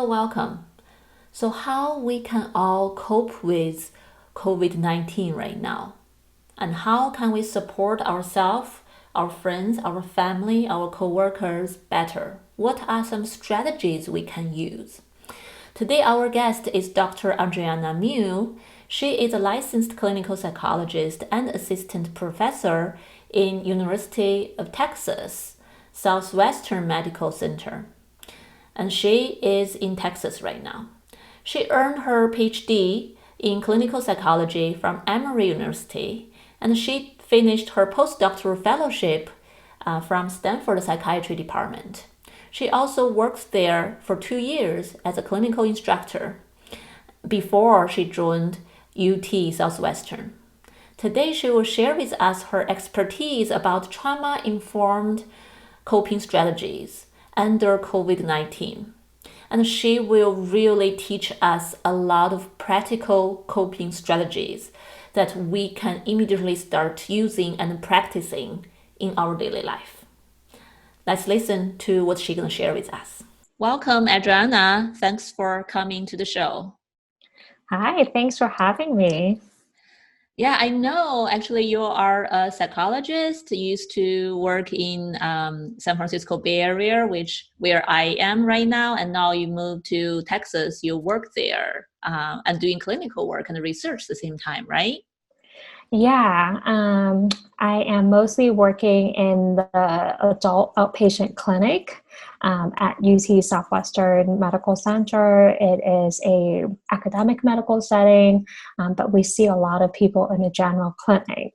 welcome. So, how we can all cope with COVID-19 right now? And how can we support ourselves, our friends, our family, our coworkers better? What are some strategies we can use? Today, our guest is Dr. Adriana Mu. She is a licensed clinical psychologist and assistant professor in University of Texas Southwestern Medical Center, and she is in Texas right now. She earned her PhD in clinical psychology from Emory University, and she finished her postdoctoral fellowship from Stanford Psychiatry Department. She also worked there for 2 years as a clinical instructor before she joined UT Southwestern. Today, she will share with us her expertise about trauma-informed coping strategies under COVID-19. And she will really teach us a lot of practical coping strategies that we can immediately start using and practicing in our daily life. Let's listen to what she's going to share with us. Welcome, Adriana. Thanks for coming to the show. Hi, thanks for having me. Yeah, I know. Actually, you are a psychologist. You used to work in San Francisco Bay Area, where I am right now, and now you moved to Texas. You work there and doing clinical work and research at the same time, right? Yeah, I am mostly working in the adult outpatient clinic at UT Southwestern Medical Center. It is a academic medical setting, but we see a lot of people in a general clinic.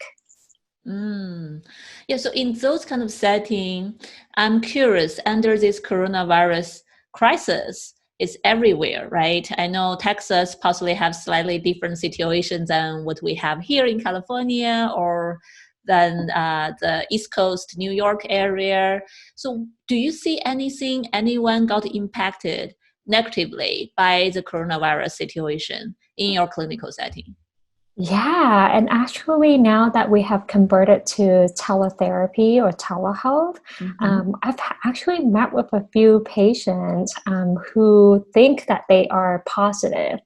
Yeah, so in those kind of setting, I'm curious, under this coronavirus crisis, it's everywhere, right? I know Texas possibly have slightly different situations than what we have here in California or than the East Coast, New York area. So do you see anyone got impacted negatively by the coronavirus situation in your clinical setting? Yeah, and actually, now that we have converted to teletherapy or telehealth, Mm-hmm. actually met with a few patients who think that they are positive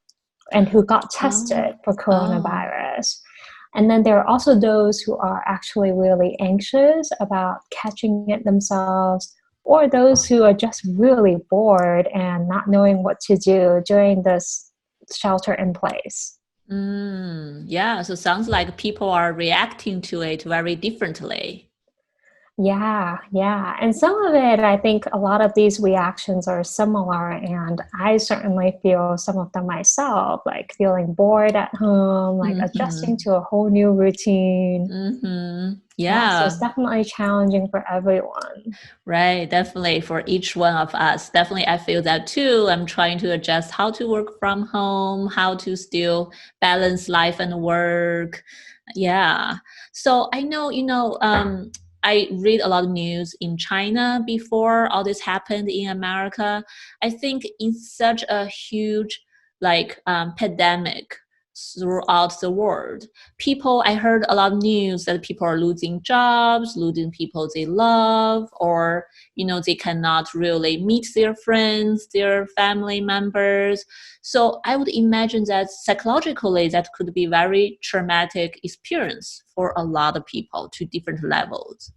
and who got Oh, tested for oh. coronavirus. And then there are also those who are actually really anxious about catching it themselves, or those who are just really bored and not knowing what to do during this shelter in place. Yeah, so sounds like people are reacting to it very differently. Yeah, yeah. And some of it, I think a lot of these reactions are similar. And I certainly feel some of them myself, like feeling bored at home, like adjusting Mm-hmm. to a whole new routine. Mm-hmm. Yeah, so Yeah, it's definitely challenging for everyone. right. Definitely for each one of us. Definitely, I feel that too. I'm trying to adjust how to work from home, how to still balance life and work. Yeah. So I know, I read a lot of news in China before all this happened in America. I think in such a huge pandemic throughout the world, I heard a lot of news that people are losing jobs, losing people they love, or they cannot really meet their friends, their family members. So I would imagine that psychologically that could be very traumatic experience for a lot of people to different levels.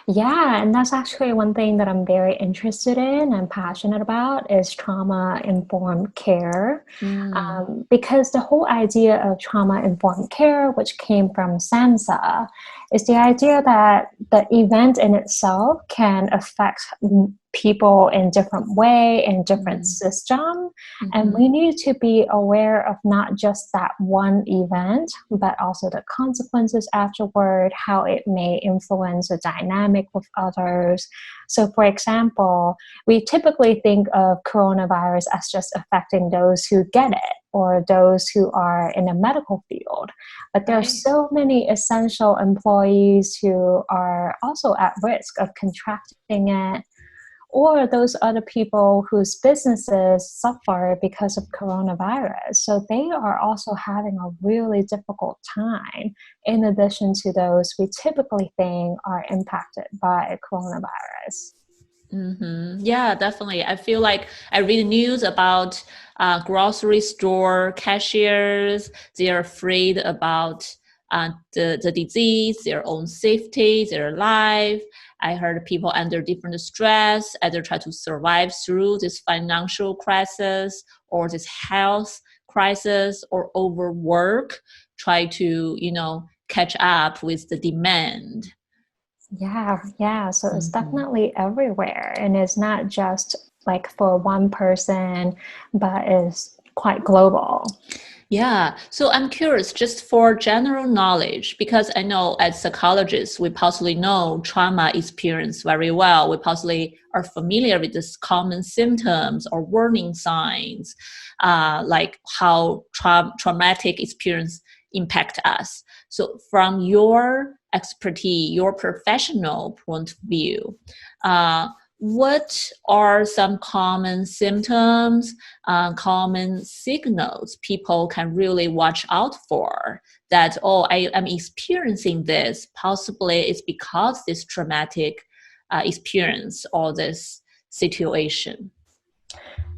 Yeah, and that's actually one thing that I'm very interested in and passionate about is trauma-informed care. Mm, Because the whole idea of trauma-informed care, which came from SAMHSA, is the idea that the event in itself can affect people in different way, in different mm, system. And we mm-hmm. need to be aware of not just that one event, but also the consequences afterward, how it may influence the dynamic with others. So, for example, we typically think of coronavirus as just affecting those who get it or those who are in the medical field. But there are Right. so many essential employees who are also at risk of contracting it, or those other people whose businesses suffer because of coronavirus. So they are also having a really difficult time, in addition to those we typically think are impacted by coronavirus. Yeah, definitely. I feel like I read news about grocery store cashiers. They're afraid about the disease, their own safety, their life. I heard people under different stress, either try to survive through this financial crisis or this health crisis or overwork, try to, catch up with the demand. Yeah, yeah. So it's Mhm. definitely everywhere. And it's not just like for one person, but it's quite global. Yeah. So I'm curious, just for general knowledge, because I know as psychologists, we possibly know trauma experience very well. We possibly are familiar with these common symptoms or warning signs, like how traumatic experience impact us. So from your expertise, your professional point of view, uh, what are some common symptoms, common signals people can really watch out for, that, oh, I am experiencing this, possibly it's because this traumatic experience or this situation.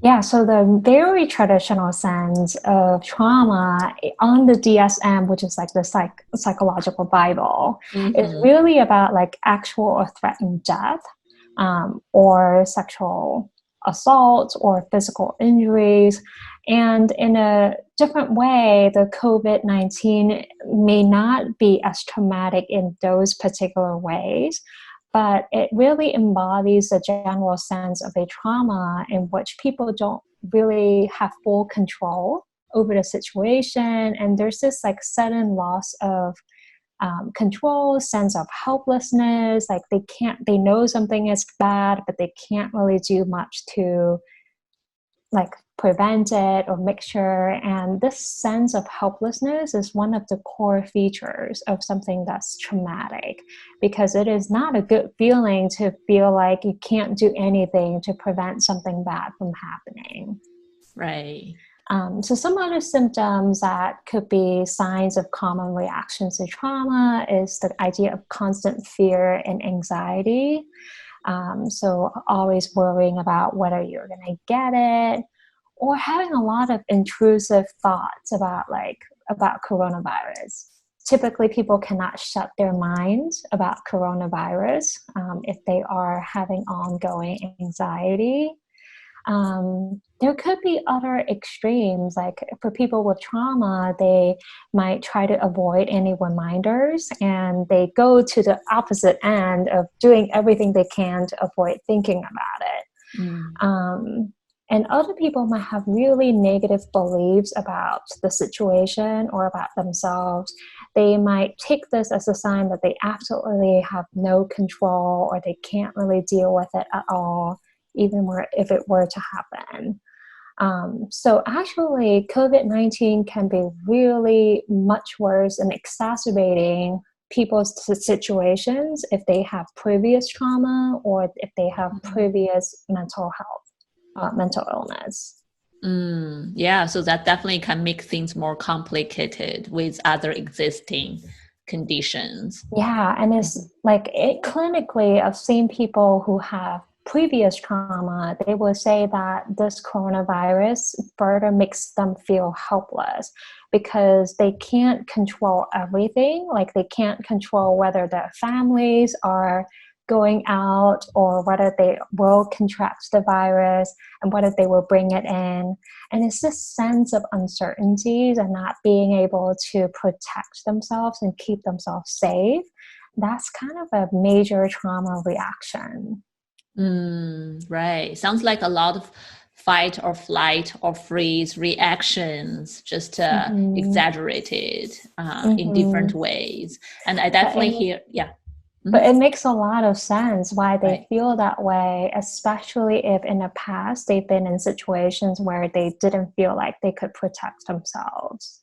Yeah, so the very traditional sense of trauma on the DSM, which is like the psychological Bible, is Mm-hmm. really about like actual or threatened death, or sexual assault or physical injuries. And in a different way, the COVID-19 may not be as traumatic in those particular ways, but it really embodies a general sense of a trauma in which people don't really have full control over the situation. And there's this like sudden loss of control, sense of helplessness. Like they know something is bad, but they can't really do much to like prevent it or make sure. And this sense of helplessness is one of the core features of something that's traumatic, because it is not a good feeling to feel like you can't do anything to prevent something bad from happening. Right. So some other symptoms that could be signs of common reactions to trauma is the idea of constant fear and anxiety. So always worrying about whether you're going to get it, or having a lot of intrusive thoughts about coronavirus. Typically, people cannot shut their minds about coronavirus if they are having ongoing anxiety. There could be other extremes, like for people with trauma, they might try to avoid any reminders and they go to the opposite end of doing everything they can to avoid thinking about it. Mm. And other people might have really negative beliefs about the situation or about themselves. They might take this as a sign that they absolutely have no control or they can't really deal with it at all, even if it were to happen. So actually, COVID-19 can be really much worse and exacerbating people's situations if they have previous trauma or if they have previous mental illness. Yeah, so that definitely can make things more complicated with other existing conditions. Yeah, and it's Mhm. like clinically, I've seen people who have previous trauma, they will say that this coronavirus further makes them feel helpless because they can't control everything. Like they can't control whether their families are going out or whether they will contract the virus and whether they will bring it in. And it's this sense of uncertainties and not being able to protect themselves and keep themselves safe. That's kind of a major trauma reaction. Right. Sounds like a lot of fight or flight or freeze reactions, just Mm-hmm. exaggerated in different Mm-hmm. ways. And I But definitely it, hear, yeah. but Mhm. it makes a lot of sense why they Right. feel that way, especially if in the past they've been in situations where they didn't feel like they could protect themselves.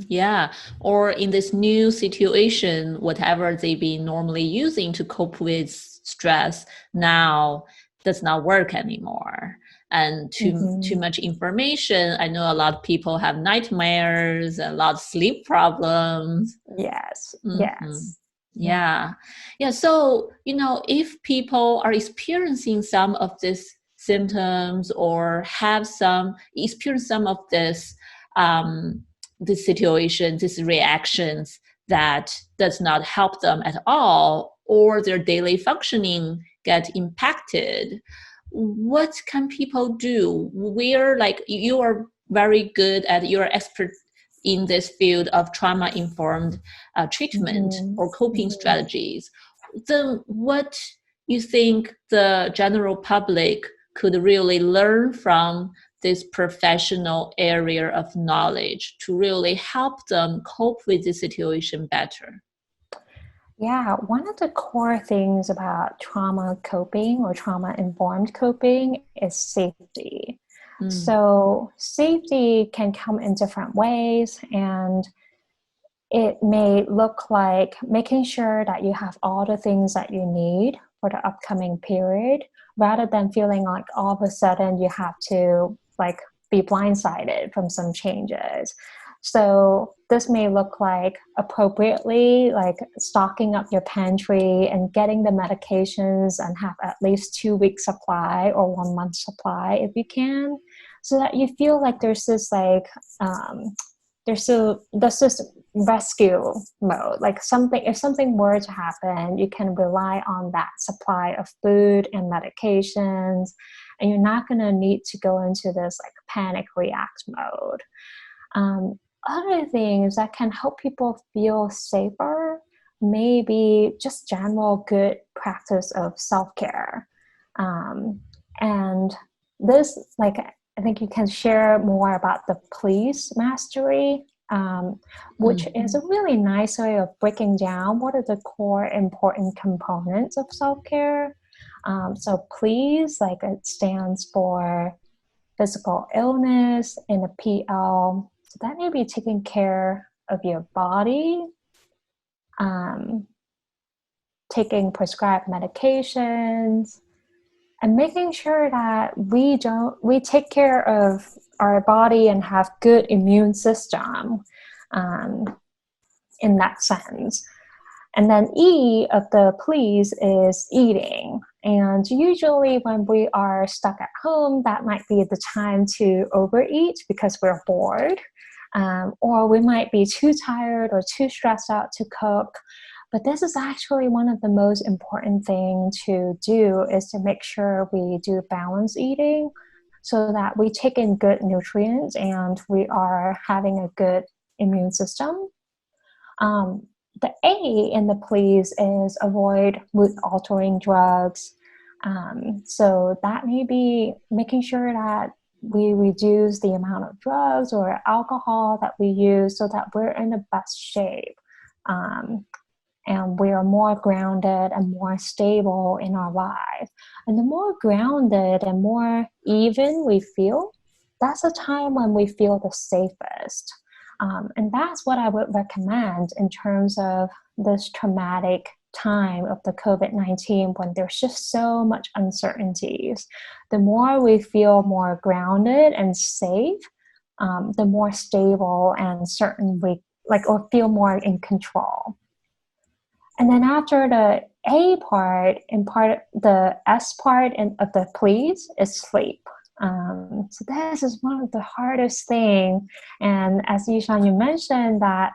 Yeah. Or in this new situation, whatever they've been normally using to cope with stress now does not work anymore. And too Mm-hmm. much information. I know a lot of people have nightmares, a lot of sleep problems. Yes, hmm yes. Yeah. Yeah. Yeah. So, if people are experiencing some of these symptoms or experience some of this situation, these reactions that does not help them at all, or their daily functioning get impacted, what can people do? We're like, you are very good at, you're expert in this field of trauma informed treatment Mm-hmm. or coping Mm-hmm. strategies. Then what you think the general public could really learn from this professional area of knowledge to really help them cope with the situation better? Yeah, one of the core things about trauma coping or trauma informed coping is safety. Mm, So, safety can come in different ways, and it may look like making sure that you have all the things that you need for the upcoming period rather than feeling like all of a sudden you have to like be blindsided from some changes. So this may look like appropriately like stocking up your pantry and getting the medications and have at least 2 weeks supply or 1 month supply if you can, so that you feel like um, there's this rescue mode, like something, if something were to happen, you can rely on that supply of food and medications, and you're not going to need to go into this like panic react mode. um, Other things that can help people feel safer, maybe just general good practice of self-care. um, and this, like, I think you can share more about the please mastery, which mm, is a really nice way of breaking down what are the core important components of self-care. So please, like, it stands for physical illness in a PL. So that may be taking care of your body, um, taking prescribed medications, and making sure that we take care of our body and have good immune system, um, in that sense. And then E of the please is eating. And usually when we are stuck at home, that might be the time to overeat because we're bored. Or we might be too tired or too stressed out to cook. But this is actually one of the most important things to do, is to make sure we do balance eating so that we take in good nutrients and we are having a good immune system. Um, the A in the please is avoid mood altering drugs. So that may be making sure that we reduce the amount of drugs or alcohol that we use so that we're in the best shape. Um, and we are more grounded and more stable in our life. And the more grounded and more even we feel, that's the time when we feel the safest. And that's what I would recommend in terms of this traumatic time of the COVID-19, when there's just so much uncertainties. The more we feel more grounded and safe, the more stable and certain we like, or feel more in control. And then after the A part, in part the S part of the please is sleep. So this is one of the hardest thing. And as Yishan, you mentioned that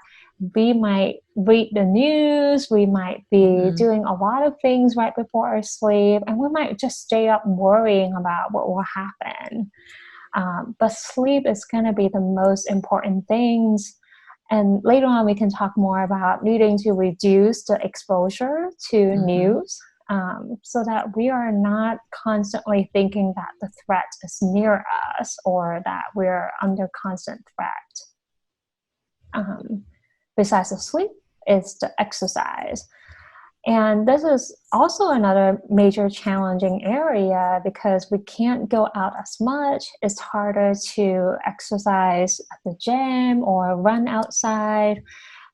we might read the news, we might be mm, doing a lot of things right before our sleep, and we might just stay up worrying about what will happen. But sleep is going to be the most important things. And later on, we can talk more about needing to reduce the exposure to mm-hmm. news, so that we are not constantly thinking that the threat is near us or that we're under constant threat. Um, Besides the sleep, is the exercise. And this is also another major challenging area because we can't go out as much. It's harder to exercise at the gym or run outside.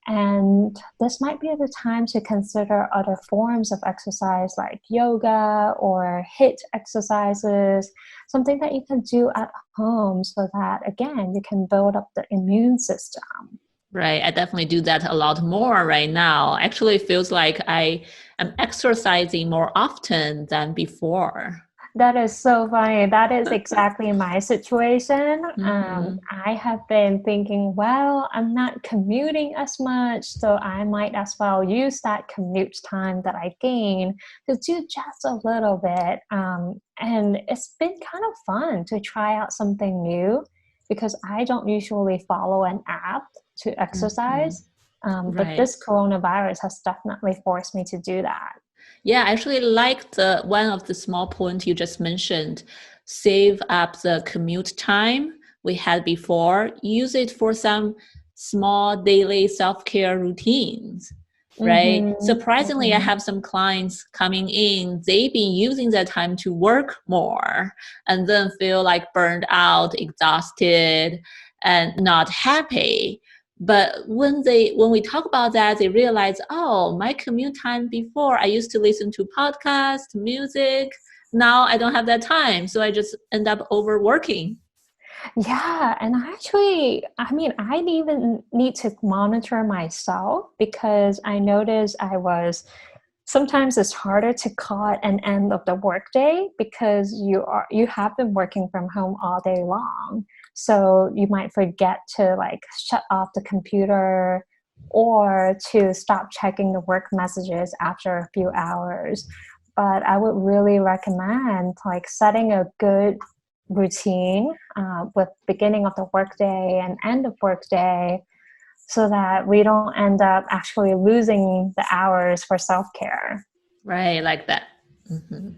And this might be the time to consider other forms of exercise like yoga or HIIT exercises, something that you can do at home so that, again, you can build up the immune system. Right. I definitely do that a lot more right now. Actually, it feels like I am exercising more often than before. That is so funny. That is exactly my situation. Mm-hmm. I have been thinking, well, I'm not commuting as much, so I might as well use that commute time that I gain to do just a little bit. And it's been kind of fun to try out something new because I don't usually follow an app to Mm-hmm. exercise. But Right. this coronavirus has definitely forced me to do that. Yeah, I actually like the one of the small points you just mentioned. Save up the commute time we had before, use it for some small daily self-care routines, right? Mm-hmm, Surprisingly, I mm-hmm. have some clients coming in, they've been using that time to work more and then feel like burned out, exhausted, and not happy. But when we talk about that, they realize, oh, my commute time before I used to listen to podcasts, music. Now I don't have that time, so I just end up overworking. Yeah, and actually, I mean, I even need to monitor myself because I noticed I was sometimes it's harder to call at an end of the workday because you have been working from home all day long. So you might forget to like shut off the computer or to stop checking the work messages after a few hours. But I would really recommend like setting a good routine with beginning of the workday and end of workday so that we don't end up actually losing the hours for self-care. Right, like that. Hmm.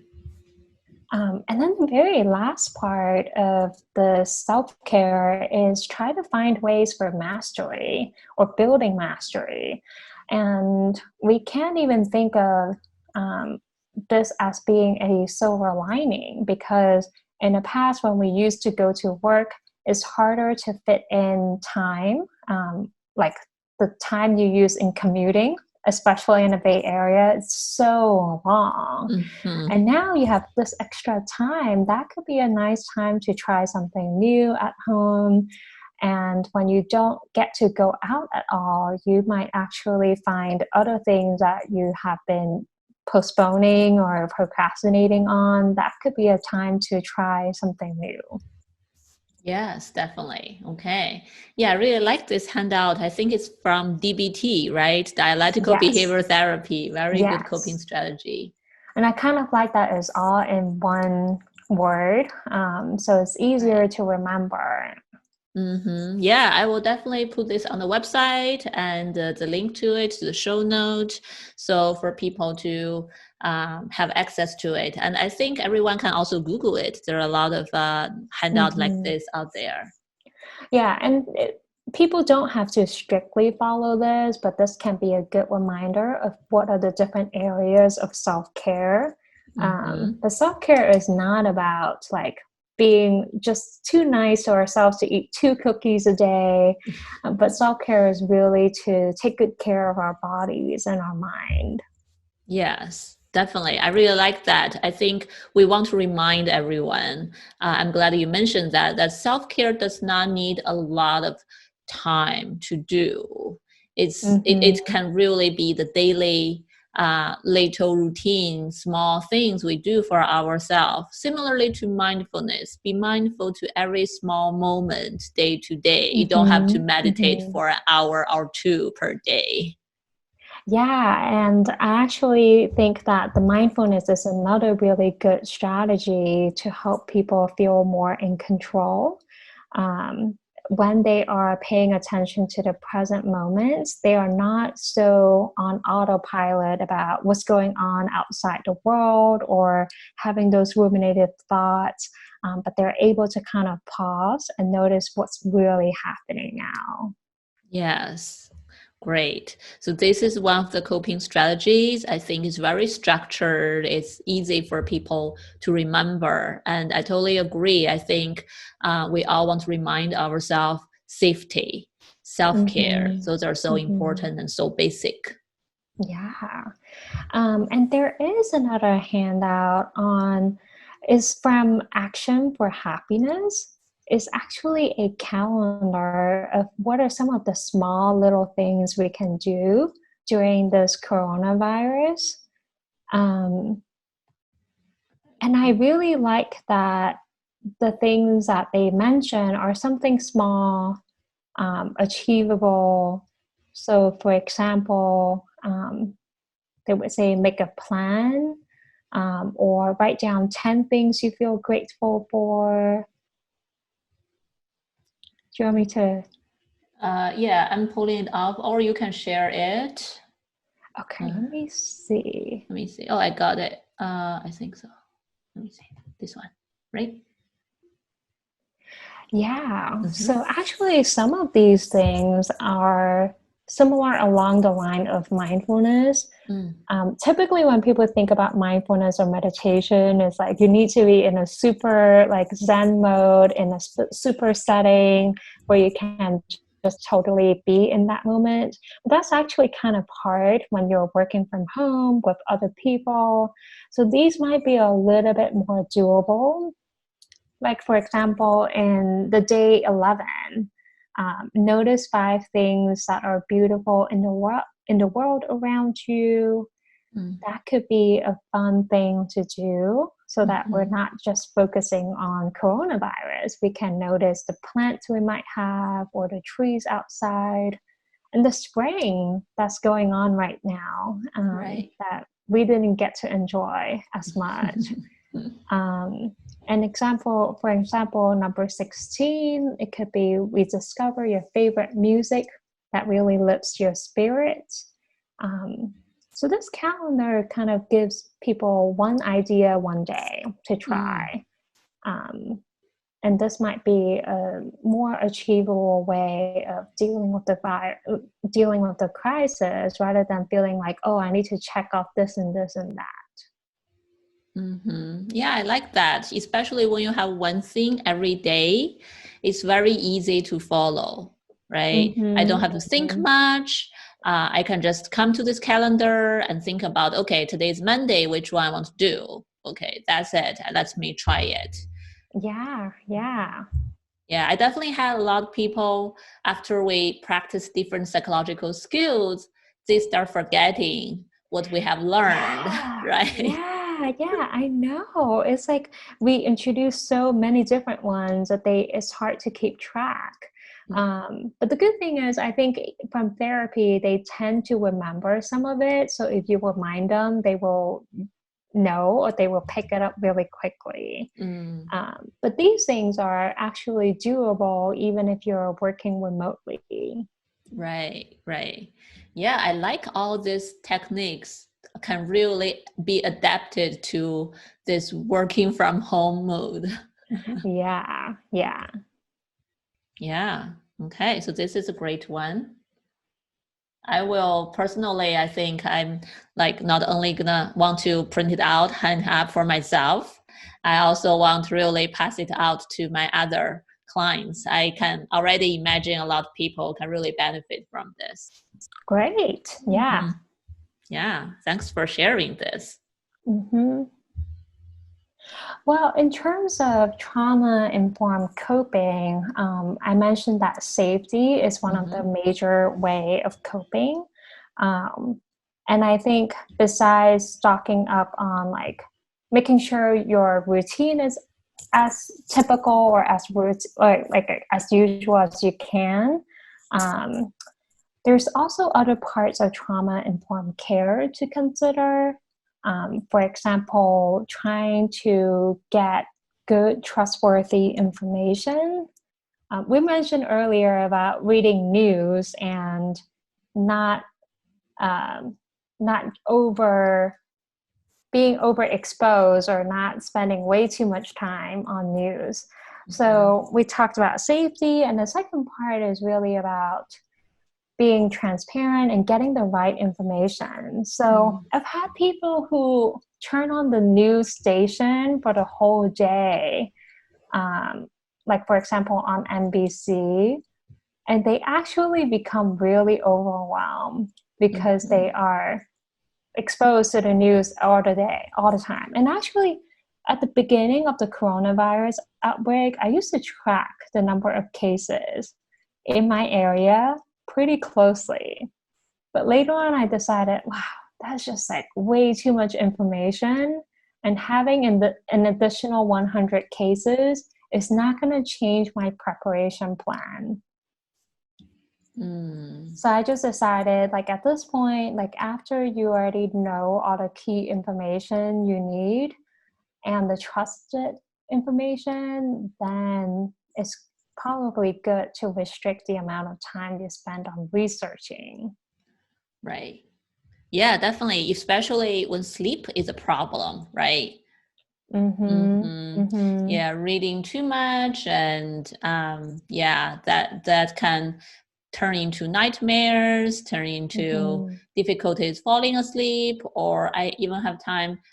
And then the very last part of the self-care is try to find ways for mastery or building mastery. And we can't even think of um, this as being a silver lining because in the past, when we used to go to work, it's harder to fit in time, like the time you use in commuting, especially in the Bay Area. It's so long. Hmm. And now you have this extra time. That could be a nice time to try something new at home. And when you don't get to go out at all, you might actually find other things that you have been postponing or procrastinating on. That could be a time to try something new. Yes, definitely. Okay. Yeah, I really like this handout. I think it's from DBT, right? Dialectical Yes, behavior therapy. Very good coping yes. strategy. And I kind of like that it's all in one word. So it's easier Right. to remember. Yeah, I will definitely put this on the website and the link to it to the show note, so for people to have access to it. And I think everyone can also Google it. There are a lot of handouts like Mhm. this out there. Yeah, and people don't have to strictly follow this, but this can be a good reminder of what are the different areas of self care. Hmm. But self care is not about like being just too nice to ourselves to eat 2 cookies a day, but self care is really to take good care of our bodies and our mind. Yes, definitely. I really like that. I think we want to remind everyone. I'm glad you mentioned that self-care does not need a lot of time to do. It Mm-hmm. can really be the daily little routine, small things we do for ourselves. Similarly to mindfulness, be mindful to every small moment day to day. You don't have to Mm-hmm. meditate Mm-hmm. for an hour or two per day. Yeah, and I actually think that the mindfulness is another really good strategy to help people feel more in control. Um, when they are paying attention to the present moments, they are not so on autopilot about what's going on outside the world or having those ruminative thoughts, but they're able to kind of pause and notice what's really happening now. Yes, great. So this is one of the coping strategies. I think it's very structured. It's easy for people to remember. And I totally agree. I think we all want to remind ourselves safety, self-care. Mm-hmm. Those are so Mm-hmm. important and so basic. Yeah. And there is another handout on is from Action for Happiness. is actually a calendar of what are some of the small little things we can do during this coronavirus. Um, and I really like that the things that they mention are something small, achievable. So, for example, they would say make a plan, or write down 10 things you feel grateful for. Do you want me to? Yeah, I'm pulling it up, or you can share it. Okay, let me see. Let me see. Oh, I got it. I think so. Let me see. This one, right? Yeah. So actually, some of these things are similar along the line of mindfulness. Typically, when people think about mindfulness or meditation, it's like you need to be in a super like Zen mode, in a super setting where you can just totally be in that moment. But that's actually kind of hard when you're working from home with other people. So these might be a little bit more doable. Like, for example, in the day 11, notice 5 things that are beautiful in the world around you. That could be a fun thing to do so that we're not just focusing on coronavirus. We can notice the plants we might have or the trees outside and the spraying that's going on right now, Right. that we didn't get to enjoy as much. For example, number 16, it could be rediscover your favorite music that really lifts your spirits. So this calendar kind of gives people one idea one day to try. And this might be a more achievable way of dealing with the crisis rather than feeling like, oh, I need to check off this and this and that. Yeah, I like that. Especially when you have one thing every day, it's very easy to follow, right? I don't have to think much. I can just come to this calendar and think about, okay, today's Monday, which one I want to do. Okay, that's it. Let me try it. Yeah. Yeah, I definitely had a lot of people after we practice different psychological skills, they start forgetting what we have learned, right? Yeah, I know. It's like we introduce so many different ones that it's hard to keep track. But the good thing is, I think from therapy, they tend to remember some of it. So if you remind them, they will know or they will pick it up really quickly. But these things are actually doable even if you're working remotely. Right. Yeah, I like all these techniques can really be adapted to this working from home mode. Yeah. Yeah. Okay. So this is a great one. I will personally, I think I'm like not only gonna want to print it out, hang up for myself, I also want to really pass it out to my other clients. I can already imagine a lot of people can really benefit from this. Great. Yeah. Yeah, thanks for sharing this. hmm Well, in terms of trauma informed coping, I mentioned that safety is one of the major way of coping. Um, and I think besides stocking up on like making sure your routine is as typical or as usual as you can, um, there's also other parts of trauma informed care to consider. For example, trying to get good, trustworthy information. We mentioned earlier about reading news and not um, not over being overexposed or not spending way too much time on news. So we talked about safety, and the second part is really about being transparent and getting the right information. So I've had people who turn on the news station for the whole day, like for example on NBC, and they actually become really overwhelmed because they are exposed to the news all the day, all the time. And actually, At the beginning of the coronavirus outbreak, I used to track the number of cases in my area pretty closely. But later on, I decided, wow, that's just like way too much information. And having an additional 100 cases is not going to change my preparation plan. So I just decided, like at this point, like after you already know all the key information you need and the trusted information, then it's probably good to restrict the amount of time you spend on researching. Right. Yeah, definitely. Especially when sleep is a problem, right? Mm-hmm. Mm-hmm. Yeah, reading too much and yeah, that can turn into nightmares, turn into Mm-hmm. difficulties falling asleep, or I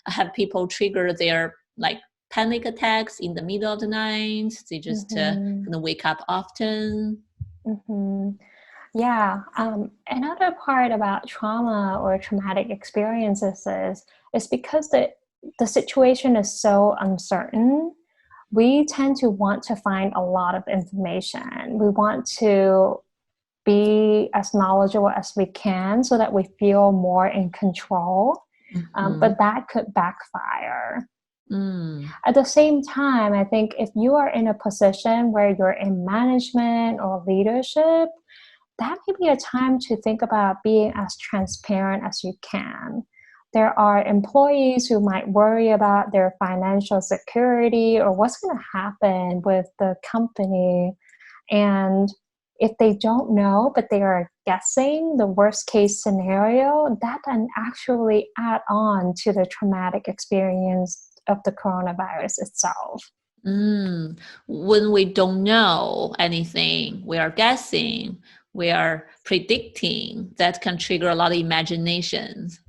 have people trigger their like panic attacks in the middle of the night. They just Mm-hmm. gonna wake up often. Mm-hmm. Yeah. Another part about trauma or traumatic experiences is because the situation is so uncertain, we tend to want to find a lot of information. We want to be as knowledgeable as we can so that we feel more in control. Mm-hmm. But that could backfire. Mm. At the same time, I think if you are in a position where you're in management or leadership, that may be a time to think about being as transparent as you can. There are employees who might worry about their financial security or what's going to happen with the company. And if they don't know, but they are guessing the worst case scenario, that can actually add on to the traumatic experience of the coronavirus itself. When we don't know anything, we are guessing, we are predicting, that can trigger a lot of imaginations.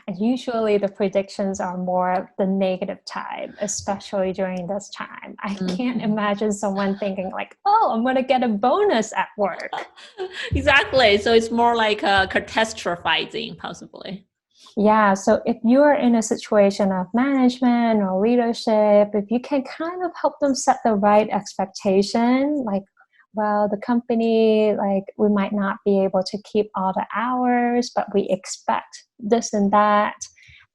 And usually the predictions are more the negative type, especially during this time. I can't Mhm. imagine someone thinking like, oh, I'm going to get a bonus at work. Exactly. So it's more like catastrophizing, possibly. Yeah, so if you're in a situation of management or leadership, if you can kind of help them set the right expectation, like, well, the company, like, we might not be able to keep all the hours, but we expect this and that,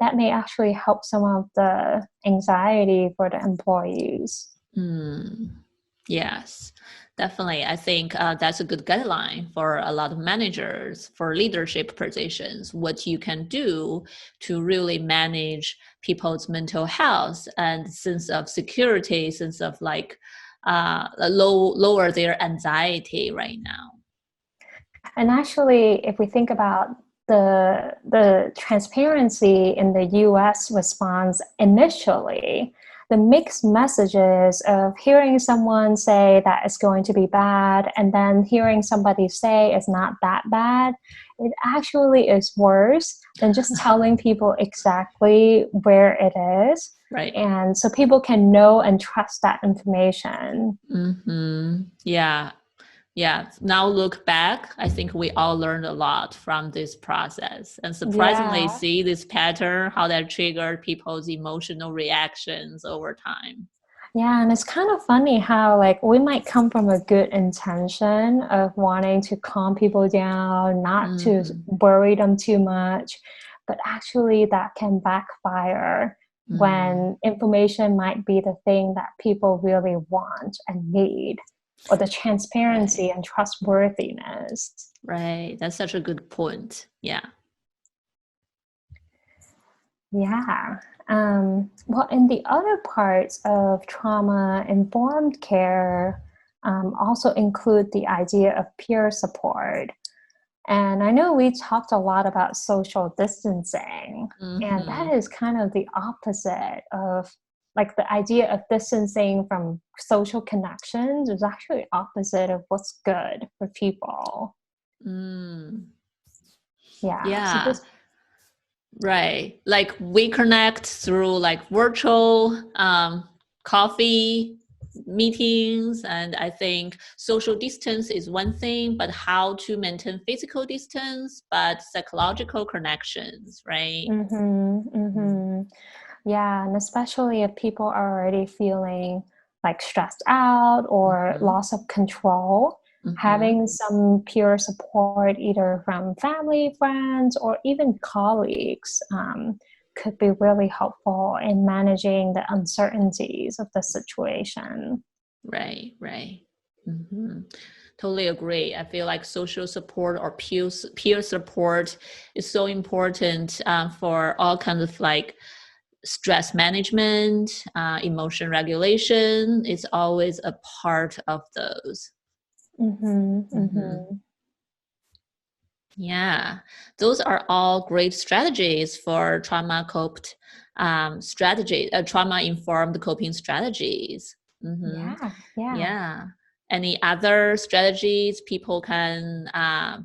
that may actually help some of the anxiety for the employees. Mm. Yes, definitely. I think that's a good guideline for a lot of managers for leadership positions. What you can do to really manage people's mental health and sense of security, sense of like lower their anxiety right now. And actually, if we think about the transparency in the US response initially, the mixed messages of hearing someone say that it's going to be bad and then hearing somebody say it's not that bad, it actually is worse than just telling people exactly where it is. Right. And so people can know and trust that information. Yeah. Yeah, now look back, I think we all learned a lot from this process and surprisingly Yeah. see this pattern, how that triggered people's emotional reactions over time. Yeah, and it's kind of funny how like we might come from a good intention of wanting to calm people down, not to Mm-hmm. worry them too much, but actually that can backfire Mm, when information might be the thing that people really want and need, or the right, transparency and trustworthiness. right. That's such a good point. Yeah. Yeah. Well, in the other parts of trauma informed care, also include the idea of peer support. And I know we talked a lot about social distancing, and that Mm-hmm. is kind of the opposite of like the idea of distancing from social connections is actually opposite of what's good for people. Mm, Yeah. So yeah. this Right. Like we connect through like virtual coffee meetings. And I think social distance is one thing, but how to maintain physical distance, but psychological connections, right? mm-hmm, Mm. mm-hmm. Yeah, and especially if people are already feeling like stressed out or Mm-hmm. loss of control, Mm-hmm. having some peer support, either from family, friends, or even colleagues, could be really helpful in managing the uncertainties of the situation. Right, right. Mm-hmm. Totally agree. I feel like social support or peer support is so important for all kinds of like stress management, emotion regulation. It's always a part of those. Mm-hmm, Mm-hmm. mm-hmm. Yeah, those are all great strategies for trauma informed coping strategies. Mm-hmm. Yeah, yeah. Yeah. Any other strategies people can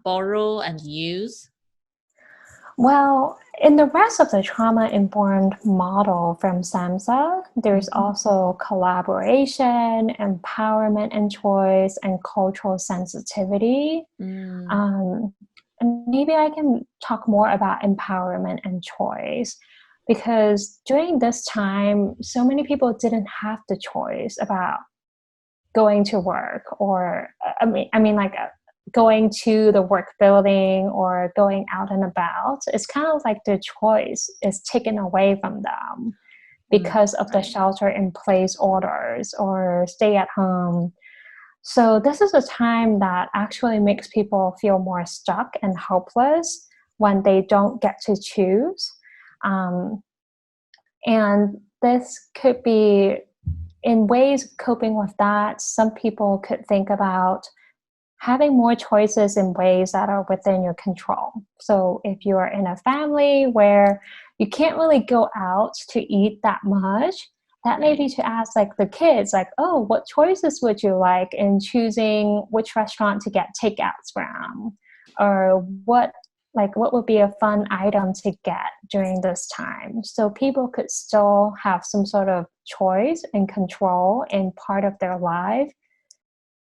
borrow and use? Well, in the rest of the trauma informed model from SAMHSA, there's Mm-hmm. also collaboration, empowerment and choice, and cultural sensitivity. Mm, Um, and maybe I can talk more about empowerment and choice because during this time, so many people didn't have the choice about going to work or going to the work building or going out and about. It's kind of like the choice is taken away from them because of the right. shelter in place orders or stay at home. So this is a time that actually makes people feel more stuck and helpless when they don't get to choose. um, and this could be in ways of coping with that. Some people could think about having more choices in ways that are within your control. So if you're in a family where you can't really go out to eat that much, that may Right. be to ask like the kids, like, oh, what choices would you like in choosing which restaurant to get takeouts from? Or what would be a fun item to get during this time? So people could still have some sort of choice and control in part of their life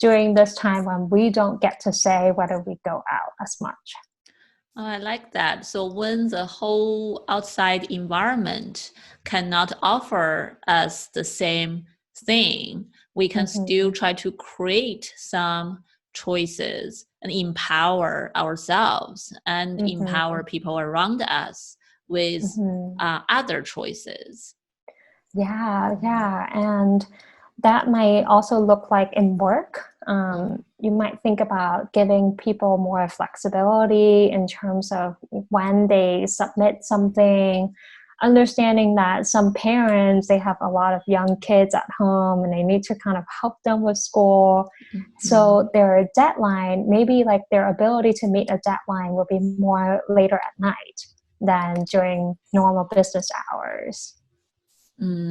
during this time when we don't get to say whether we go out as much. Oh, I like that. So when the whole outside environment cannot offer us the same thing, we can still Mm-hmm, try to create some choices and empower ourselves and mm-hmm, empower people around us with mm-hmm. other choices. Yeah, yeah. And that might also look like in work. Mm, You might think about giving people more flexibility in terms of when they submit something, understanding that some parents, they have a lot of young kids at home and they need to kind of help them with school. mhm. So their deadline, maybe like their ability to meet a deadline will be more later at night than during normal business hours.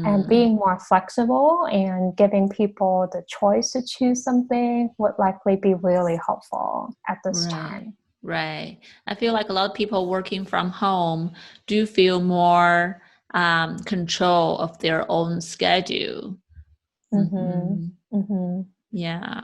And Mm, being more flexible and giving people the choice to choose something would likely be really helpful at this right, time. right. I feel like a lot of people working from home do feel more control of their own schedule. Mm-hmm. Hmm. Mm-hmm. Yeah,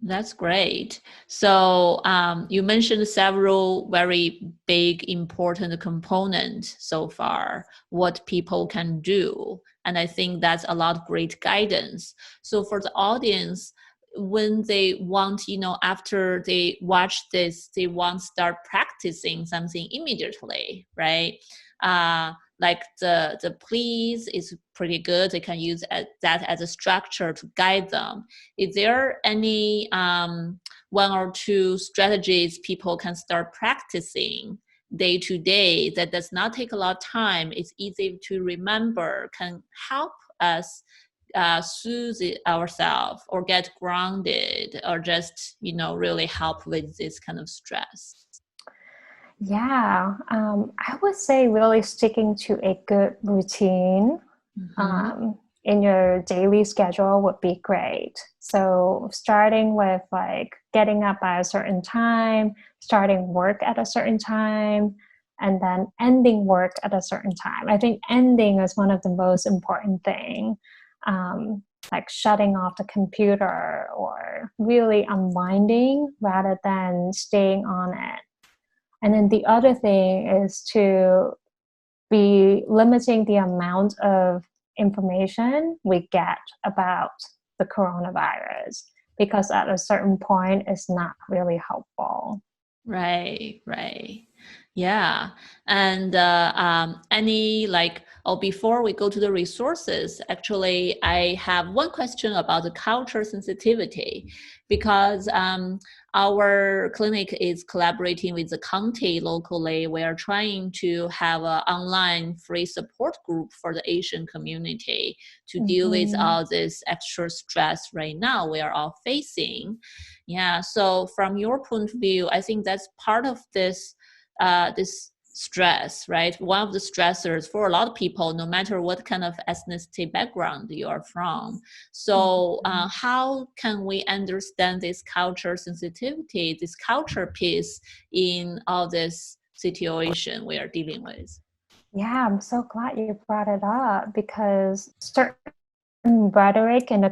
that's great. So you mentioned several very big, important components so far, what people can do. And I think that's a lot of great guidance. So for the audience, when they want, after they watch this, they want to start practicing something immediately, right? Like the please is pretty good. They can use that as a structure to guide them. Is there any one or two strategies people can start practicing day to day that does not take a lot of time, it's easy to remember, can help us soothe ourselves or get grounded or just, really help with this kind of stress? Yeah, I would say really sticking to a good routine Mm-hmm. um, in your daily schedule would be great. So, starting with like getting up by a certain time, starting work at a certain time, and then ending work at a certain time. I think ending is one of the most important thing. Like shutting off the computer or really unwinding rather than staying on it. And then the other thing is to be limiting the amount of information we get about the coronavirus, because at a certain point it's not really helpful. Right, right. Yeah. And before we go to the resources, actually, I have one question about the culture sensitivity, because our clinic is collaborating with the county locally. We are trying to have an online free support group for the Asian community to deal with all this extra stress right now we are all facing. Yeah, so from your point of view, I think that's part of this stress, right? One of the stressors for a lot of people, no matter what kind of ethnicity background you are from. So how can we understand this culture sensitivity, this culture piece in all this situation we are dealing with? Yeah, I'm so glad you brought it up, because certain rhetoric in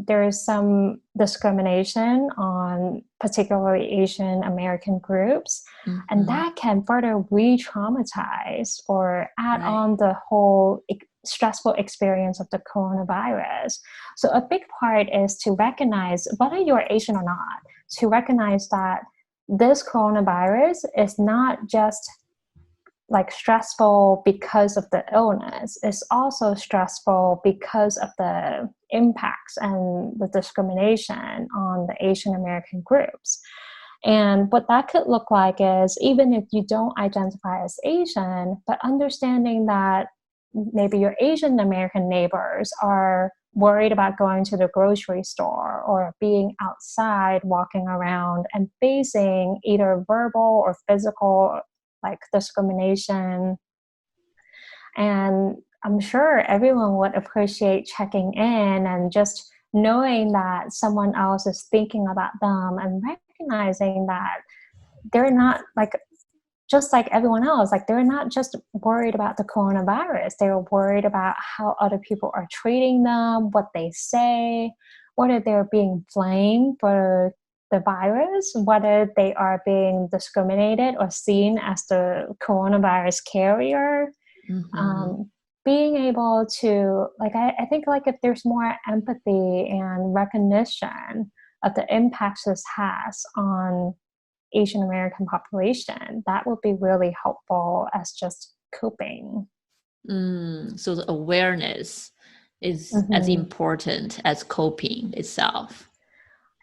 there is some discrimination on particularly Asian American groups, and that can further re-traumatize or add Right. on the whole stressful experience of the coronavirus. So a big part is to recognize, whether you're Asian or not, to recognize that this coronavirus is not just like stressful because of the illness. It's also stressful because of the impacts and the discrimination on the Asian American groups. And what that could look like is, even if you don't identify as Asian, but understanding that maybe your Asian American neighbors are worried about going to the grocery store or being outside walking around and facing either verbal or physical like discrimination. And I'm sure everyone would appreciate checking in and just knowing that someone else is thinking about them, and recognizing that they're not like just like everyone else, like they're not just worried about the coronavirus, they're worried about how other people are treating them, what they say, whether they're being blamed for the virus, whether they are being discriminated or seen as the coronavirus carrier. um, Being able to I think like if there's more empathy and recognition of the impacts this has on Asian American population, that would be really helpful as just coping. So the awareness is as Mm-hmm. important as coping itself.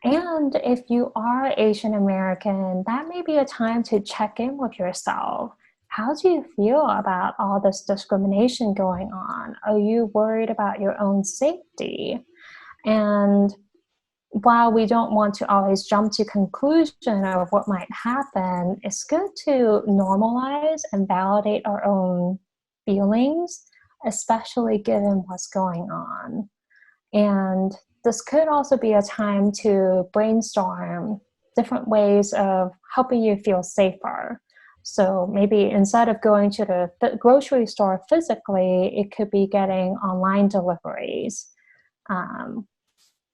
And if you are Asian American, that may be a time to check in with yourself. How do you feel about all this discrimination going on? Are you worried about your own safety? And while we don't want to always jump to conclusion of what might happen, it's good to normalize and validate our own feelings, especially given what's going on. And this could also be a time to brainstorm different ways of helping you feel safer. So maybe instead of going to the grocery store physically, it could be getting online deliveries. Um,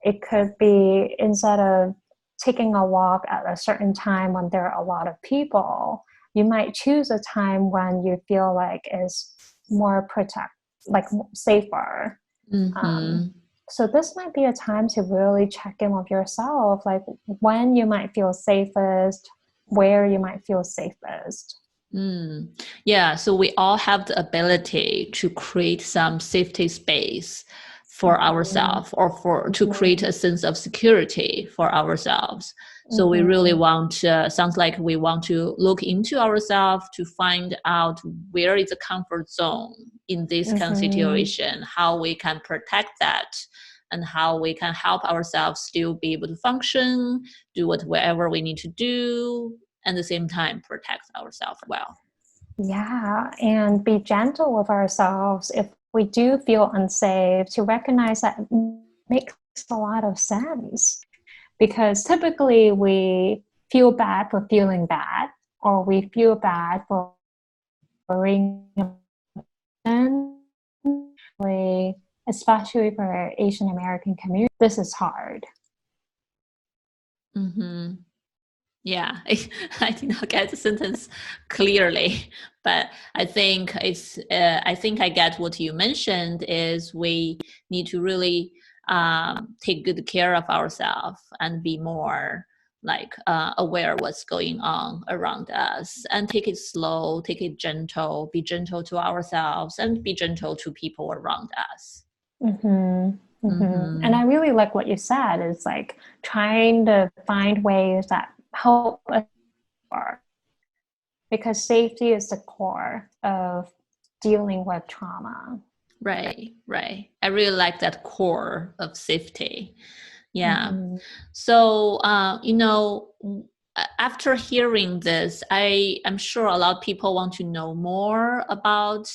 it could be, instead of taking a walk at a certain time when there are a lot of people, you might choose a time when you feel like is more like safer. Um, so this might be a time to really check in with yourself, like when you might feel safest, where you might feel safest. Yeah, so we all have the ability to create some safety space for Mm-hmm. ourselves, or for to create a sense of security for ourselves. So we really Mm-hmm. want to, sounds like we want to look into ourselves to find out where is the comfort zone in this kind of Mm-hmm. situation, how we can protect that, and how we can help ourselves still be able to function, do whatever we need to do, and at the same time protect ourselves well. Yeah, and be gentle with ourselves if we do feel unsafe, to recognize that makes a lot of sense. Because typically we feel bad for feeling bad, or we feel bad for worrying, especially for Asian American community. This is hard. Mm-hmm. Yeah, I did not get the sentence clearly, but I think I think I get what you mentioned is we need to really take good care of ourselves and be more like aware what's going on around us and take it slow, take it gentle, be gentle to ourselves and be gentle to people around us. Mm-hmm. Mm-hmm. And I Mm-hmm. really like what you said. It's like trying to find ways that help us more, because safety is the core of dealing with trauma. Right, right. I really like that core of safety. Yeah. Mm-hmm. So, after hearing this, I am sure a lot of people want to know more about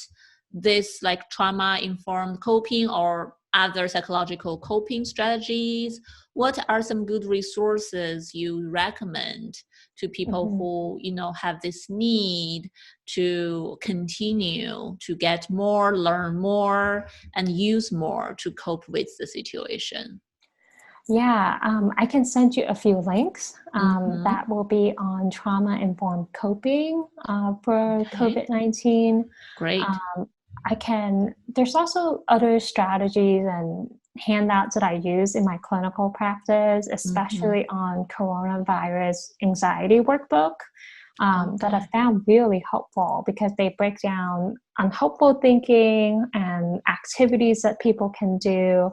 this, like trauma-informed coping or other psychological coping strategies. What are some good resources you recommend to people Mm-hmm. who, have this need to continue to get more, learn more, and use more to cope with the situation? Yeah, I can send you a few links Mm-hmm. that will be on trauma informed coping for Okay, COVID 19. great. There's also other strategies and handouts that I use in my clinical practice, Mm-hmm. especially on coronavirus anxiety workbook, that I Okay. found really helpful because they break down unhelpful thinking and activities that people can do,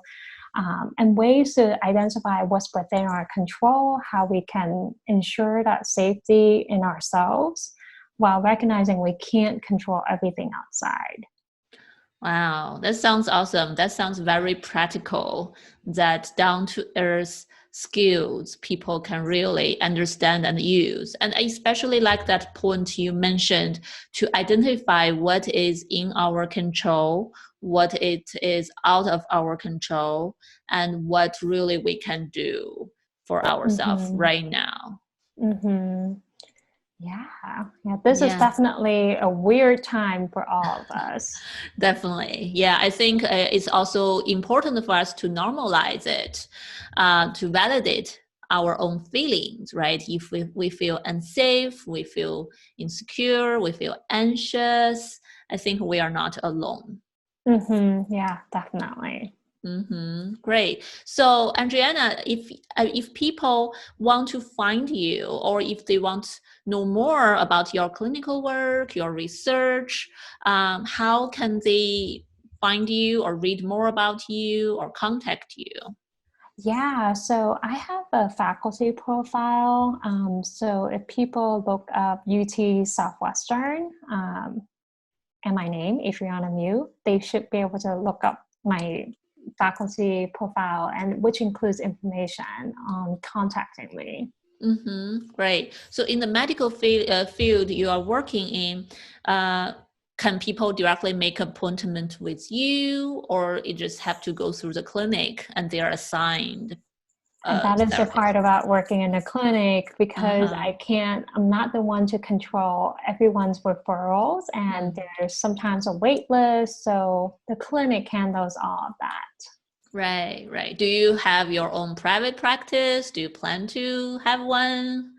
and ways to identify what's within our control, how we can ensure that safety in ourselves while recognizing we can't control everything outside. Wow, that sounds awesome. That sounds very practical. That down to earth skills people can really understand and use. And I especially like that point you mentioned to identify what is in our control, what it is out of our control, and what really we can do for ourselves Mm-hmm. right now. Mm-hmm. Yeah. Yeah. This is Yeah. definitely a weird time for all of us. Definitely. Yeah, I think it's also important for us to normalize it, to validate our own feelings, right? If we feel unsafe, we feel insecure, we feel anxious, I think we are not alone. Mm-hmm. Yeah, definitely. Mm-hmm. Great. So, Adriana, if people want to find you, or if they want to know more about your clinical work, your research, how can they find you, or read more about you, or contact you? Yeah, so I have a faculty profile. So if people look up UT Southwestern and my name, Adriana Mew, they should be able to look up my faculty profile, and which includes information on contacting me. Mm-hmm. Great. So, in the medical field you are working in, uh, can people directly make appointment with you, or you just have to go through the clinic and they are assigned And that is the part therapist? about working in a clinic, because Uh-huh. I'm not the one to control everyone's referrals, and Mm. there's sometimes a wait list. So the clinic handles all of that. Right, right. Do you have your own private practice? Do you plan to have one?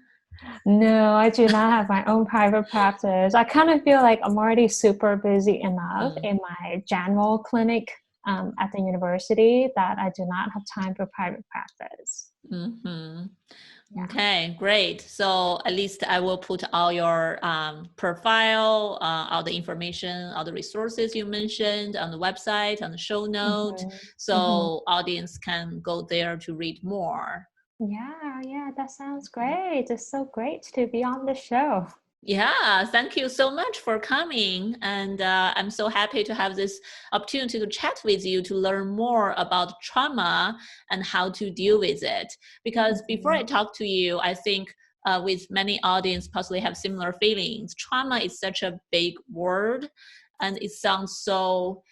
No, I do not have my own private practice. I kind of feel like I'm already super busy enough Mm. in my general clinic at the university that I do not have time for private practice. Mm-hmm. Yeah. Okay, great. So at least I will put all your profile, all the information, all the resources you mentioned on the website, on the show note, Hmm. Hmm. so audience can go there to read more. Yeah, yeah, that sounds great. It's so great to be on the show. Yeah, thank you so much for coming. And I'm so happy to have this opportunity to chat with you to learn more about trauma and how to deal with it. Because before I Hmm. talk to you, I think with many audience possibly have similar feelings. Trauma is such a big word and it sounds so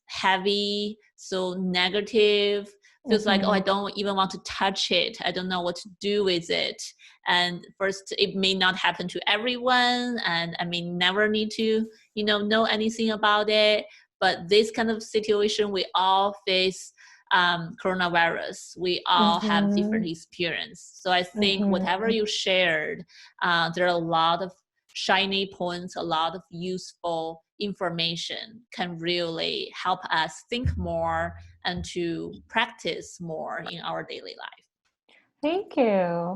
heavy, so negative. Feels like, oh, I Hmm. don't even want to touch it. I don't know what to do with it. And first it may not happen to everyone and I may never need to know anything about it, but this kind of situation we all face coronavirus, we all have different Mm-hmm. experience. So I think whatever Mm-hmm. you shared, there are a lot of shiny points, a lot of useful information can really help us think more and to practice more in our daily life. Thank you.